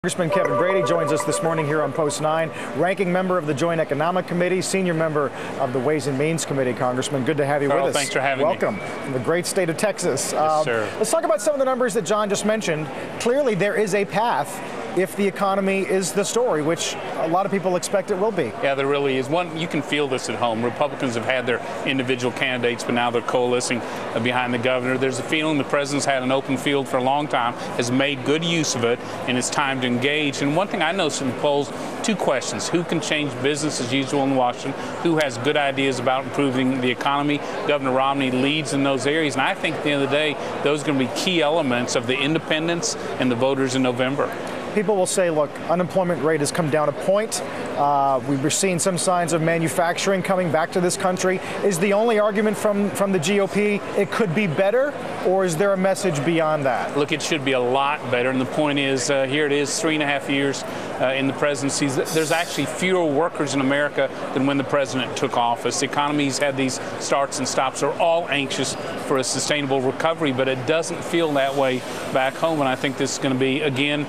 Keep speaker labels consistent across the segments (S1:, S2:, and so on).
S1: Congressman Kevin Brady joins us this morning here on Post 9, ranking member of the Joint Economic Committee, senior member of the Ways and Means Committee. Congressman, good to have you with us.
S2: Thanks for having me.
S1: Welcome from the great state of Texas.
S2: Yes, sir.
S1: Let's talk about some of the numbers that John just mentioned. Clearly, there is a path if the economy is the story, which a lot of people expect it will be.
S2: Yeah, there really is. One, you can feel this at home. Republicans have had their individual candidates, but now they're coalescing behind the governor. There's a feeling the president's had an open field for a long time, has made good use of it, and it's time to engage. And one thing I noticed in the polls, two questions. Who can change business as usual in Washington? Who has good ideas about improving the economy? Governor Romney leads in those areas, and I think at the end of the day, those are going to be key elements of the independents and the voters in November.
S1: People will say, look, unemployment rate has come down a point. We're seeing some signs of manufacturing coming back to this country. Is the only argument from the GOP it could be better, or is there a message beyond that?
S2: Look, it should be a lot better. And the point is, here it is, 3.5 years in the presidency. There's actually fewer workers in America than when the president took office. The economy's had these starts and stops. They're all anxious for a sustainable recovery, but it doesn't feel that way back home. And I think this is going to be, again,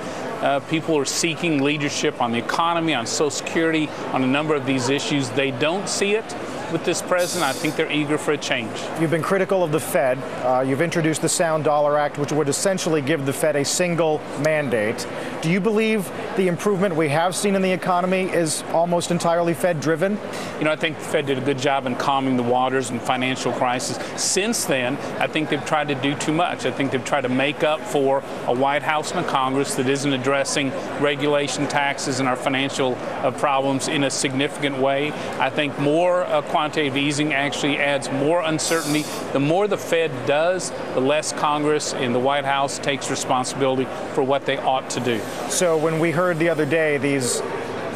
S2: people are seeking leadership on the economy, on Social Security, on a number of these issues. They don't see it with this president. I think they're eager for a change.
S1: You've been critical of the Fed. You've introduced the Sound Dollar Act, which would essentially give the Fed a single mandate. Do you believe the improvement we have seen in the economy is almost entirely Fed-driven?
S2: You know, I think the Fed did a good job in calming the waters in financial crisis. Since then, I think they've tried to do too much. I think they've tried to make up for a White House and a Congress that isn't addressing regulation, taxes, and our financial problems in a significant way. I think more quantitative easing actually adds more uncertainty. The more the Fed does, the less Congress and the White House takes responsibility for what they ought to do.
S1: So when we heard the other day these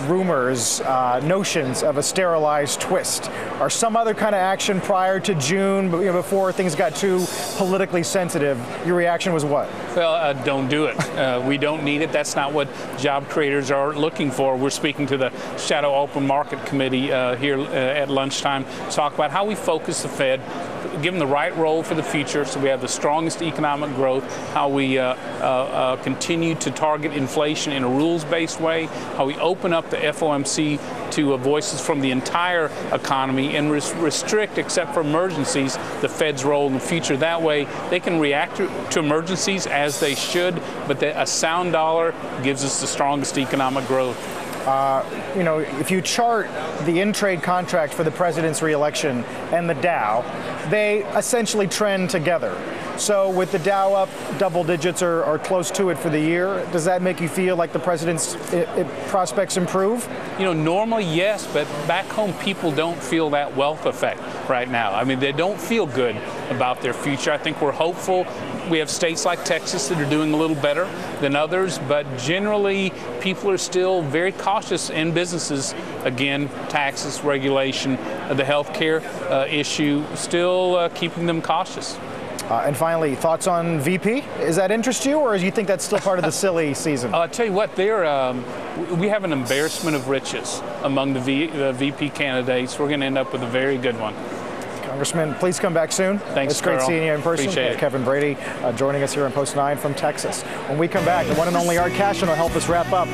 S1: rumors, notions of a sterilized twist, or some other kind of action prior to June, before things got too politically sensitive, your reaction was what?
S2: Well, don't do it. We don't need it. That's not what job creators are looking for. We're speaking to the Shadow Open Market Committee here at lunchtime to talk about how we focus the Fed, give them the right role for the future so we have the strongest economic growth, how we continue to target inflation in a rules-based way, how we open up the FOMC to voices from the entire economy and restrict, except for emergencies, the Fed's role in the future. That way they can react to emergencies as they should, but a sound dollar gives us the strongest economic growth.
S1: If you chart the in-trade contract for the president's reelection and the Dow, they essentially trend together. So with the Dow up double digits or close to it for the year, does that make you feel like the president's prospects improve?
S2: You know, normally yes, but back home people don't feel that wealth effect right now. I mean, they don't feel good about their future. I think we're hopeful. We have states like Texas that are doing a little better than others, but generally people are still very cautious in businesses. Again, taxes, regulation, the health care issue, still keeping them cautious.
S1: And finally, thoughts on VP? Does that interest you, or do you think that's still part of the silly season?
S2: I'll tell you what, we have an embarrassment of riches among the VP candidates. We're going to end up with a very good one.
S1: Congressman, please come back soon.
S2: Thanks,
S1: It's great
S2: Carl.
S1: seeing you in person.
S2: Appreciate it.
S1: Kevin Brady joining us here on Post 9 from Texas. When we come back, the one and only Art Cashin will help us wrap up.